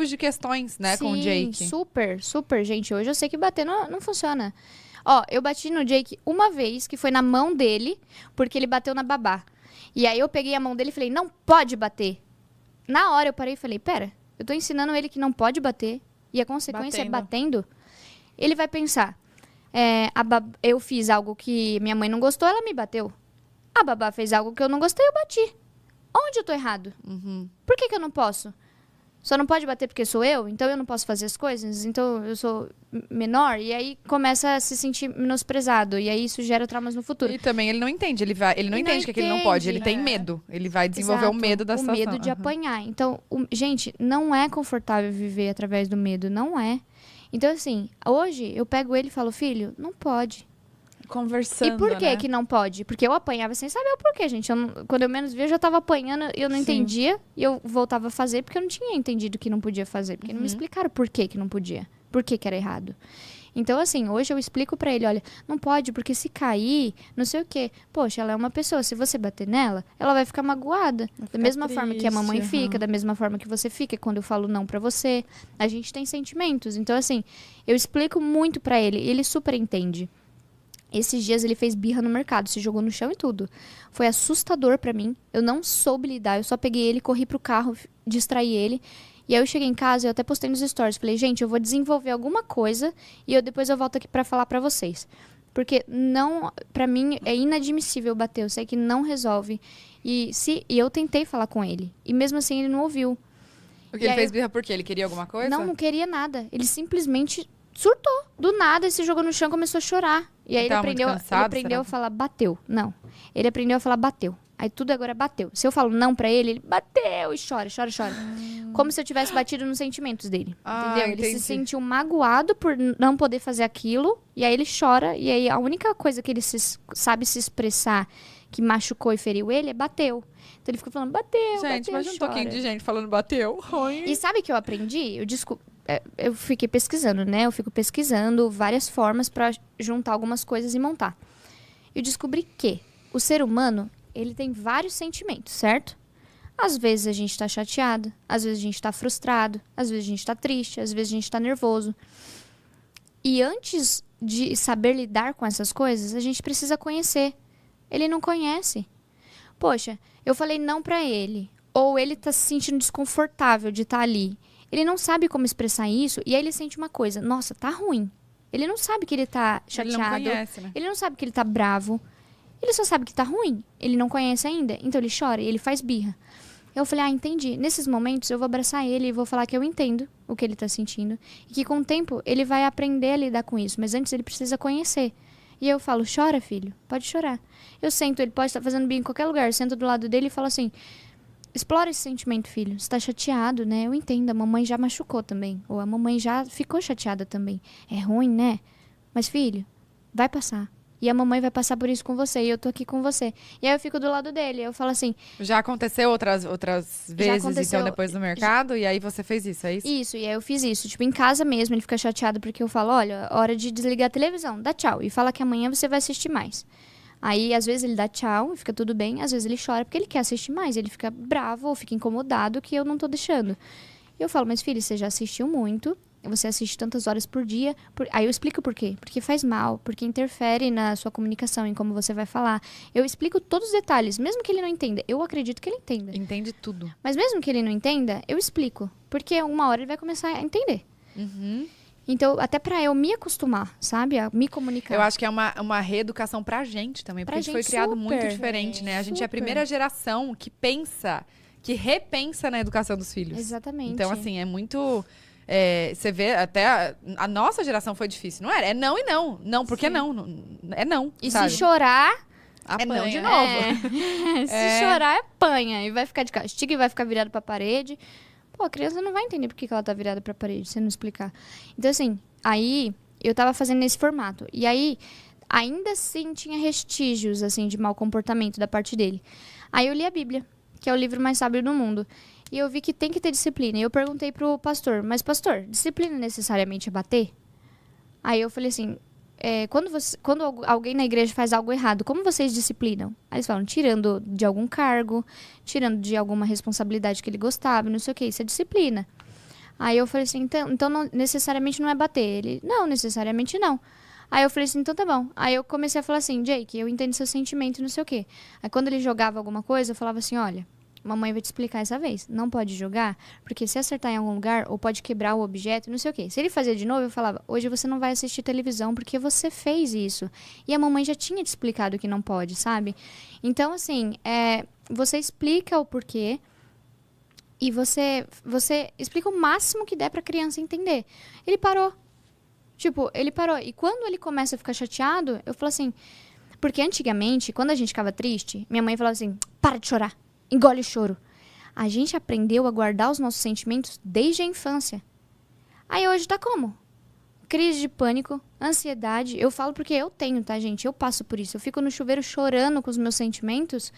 tipos de questões, né, com o Jake. Sim, super, super, gente. Hoje eu sei que bater não funciona. Ó, eu bati no Jake uma vez, que foi na mão dele, porque ele bateu na babá. E aí eu peguei a mão dele e falei, não pode bater. Na hora eu parei e falei, pera, eu tô ensinando ele que não pode bater, e a consequência é batendo. Ele vai pensar, eu fiz algo que minha mãe não gostou, ela me bateu. A babá fez algo que eu não gostei, eu bati. Onde eu tô errado? Por que eu não posso? Só não pode bater porque sou eu? Então eu não posso fazer as coisas? Então eu sou menor? E aí começa a se sentir menosprezado. E aí isso gera traumas no futuro. E também ele não entende. Ele não entende que ele não pode. Ele tem medo. Ele vai desenvolver o medo da situação. O medo de apanhar. Então, gente, não é confortável viver através do medo. Não é. Então, assim, hoje eu pego ele e falo, filho, não pode. Conversando, E por que que não pode? Porque eu apanhava sem saber o porquê, gente. Quando eu menos via, eu já tava apanhando e eu não entendia. E eu voltava a fazer porque eu não tinha entendido que não podia fazer. Porque não me explicaram por que que não podia. Por que que era errado. Então, assim, hoje eu explico pra ele, olha, não pode, porque se cair, não sei o quê. Poxa, ela é uma pessoa, se você bater nela, ela vai ficar magoada. Da mesma forma que a mamãe fica, da mesma forma que você fica quando eu falo não pra você. A gente tem sentimentos. Então, assim, eu explico muito pra ele e ele super entende. Esses dias ele fez birra no mercado, se jogou no chão e tudo. Foi assustador pra mim. Eu não soube lidar, eu só peguei ele, corri pro carro, distraí ele. E aí eu cheguei em casa, eu até postei nos stories. Falei, gente, eu vou desenvolver alguma coisa e depois eu volto aqui pra falar pra vocês. Porque não, pra mim é inadmissível bater, eu sei que não resolve. E eu tentei falar com ele. E mesmo assim ele não ouviu. Porque ele fez birra por quê? Ele queria alguma coisa? Não queria nada. Ele simplesmente surtou. Do nada, ele se jogou no chão e começou a chorar. E aí ele aprendeu a falar bateu. Não. Ele aprendeu a falar bateu. Aí tudo agora bateu. Se eu falo não pra ele, ele bateu e chora. Como se eu tivesse batido nos sentimentos dele. Entendeu? Ele se sentiu magoado por não poder fazer aquilo. E aí ele chora. E aí a única coisa que ele sabe se expressar que machucou e feriu ele é bateu. Então ele fica falando bateu, gente, imagina um pouquinho de gente falando bateu. E sabe o que eu aprendi? Eu fiquei pesquisando, né? Eu fico pesquisando várias formas pra juntar algumas coisas e montar. Eu descobri que o ser humano, ele tem vários sentimentos, certo? Às vezes a gente tá chateado, às vezes a gente tá frustrado, às vezes a gente tá triste, às vezes a gente tá nervoso. E antes de saber lidar com essas coisas, a gente precisa conhecer. Ele não conhece. Poxa, eu falei não pra ele, ou ele tá se sentindo desconfortável de estar ali. Ele não sabe como expressar isso, e aí ele sente uma coisa, nossa, tá ruim. Ele não sabe que ele tá chateado. Ele não conhece, né? Ele não sabe que ele tá bravo. Ele só sabe que tá ruim. Ele não conhece ainda. Então ele chora e ele faz birra. Eu falei, entendi. Nesses momentos eu vou abraçar ele e vou falar que eu entendo o que ele tá sentindo. E que com o tempo ele vai aprender a lidar com isso. Mas antes ele precisa conhecer. E eu falo, chora, filho. Pode chorar. Eu sento, ele pode estar fazendo birra em qualquer lugar. Eu sento do lado dele e falo assim, explora esse sentimento, filho. Você tá chateado, né? Eu entendo. A mamãe já machucou também. Ou a mamãe já ficou chateada também. É ruim, né? Mas, filho, vai passar. E a mamãe vai passar por isso com você. E eu tô aqui com você. E aí eu fico do lado dele. Eu falo assim... Já aconteceu outras vezes, então, depois do mercado? E aí você fez isso, é isso? Isso. E aí eu fiz isso. Tipo, em casa mesmo, ele fica chateado porque eu falo, olha, hora de desligar a televisão. Dá tchau. E fala que amanhã você vai assistir mais. Aí, às vezes, ele dá tchau e fica tudo bem. Às vezes, ele chora porque ele quer assistir mais. Ele fica bravo ou fica incomodado que eu não tô deixando. E eu falo, mas filho, você já assistiu muito. Você assiste tantas horas por dia. Aí eu explico por quê. Porque faz mal, porque interfere na sua comunicação, em como você vai falar. Eu explico todos os detalhes, mesmo que ele não entenda. Eu acredito que ele entenda. Entende tudo. Mas mesmo que ele não entenda, eu explico. Porque uma hora ele vai começar a entender. Então, até pra eu me acostumar, sabe? A me comunicar. Eu acho que é uma reeducação pra gente também. Porque a gente foi criado muito diferente, né? A gente é a primeira geração que repensa na educação dos filhos. Exatamente. Então, assim, é muito... você vê, até a nossa geração foi difícil, não era? É não e não. Não, porque não. É não, e sabe? se chorar... Apanha, não de novo. Se chorar, apanha. E vai ficar de castigo e vai ficar virado pra parede. Pô, a criança não vai entender por que ela tá virada pra parede, se não explicar. Então, assim, aí eu tava fazendo nesse formato. E aí, ainda assim, tinha vestígios, assim, de mau comportamento da parte dele. Aí eu li a Bíblia, que é o livro mais sábio do mundo. E eu vi que tem que ter disciplina. E eu perguntei pro pastor, mas pastor, disciplina necessariamente é bater? Aí eu falei assim, quando alguém na igreja faz algo errado, como vocês disciplinam? Aí eles falam, tirando de algum cargo, tirando de alguma responsabilidade que ele gostava, não sei o que, isso é disciplina. Aí eu falei assim, então não, necessariamente não é bater. Ele, não, necessariamente não. Aí eu falei assim, então tá bom. Aí eu comecei a falar assim, Jake, eu entendo seu sentimento, não sei o quê. Aí quando ele jogava alguma coisa, eu falava assim, olha, mamãe vai te explicar essa vez. Não pode jogar, porque se acertar em algum lugar, ou pode quebrar o objeto, não sei o quê. Se ele fazia de novo, eu falava, hoje você não vai assistir televisão, porque você fez isso. E a mamãe já tinha te explicado que não pode, sabe? Então, assim, você explica o porquê, e você explica o máximo que der pra criança entender. Ele parou. Tipo, ele parou. E quando ele começa a ficar chateado, eu falo assim... Porque antigamente, quando a gente ficava triste, minha mãe falava assim, para de chorar, engole o choro. A gente aprendeu a guardar os nossos sentimentos desde a infância. Aí hoje tá como? Crise de pânico, ansiedade. Eu falo porque eu tenho, tá, gente? Eu passo por isso. Eu fico no chuveiro chorando com os meus sentimentos...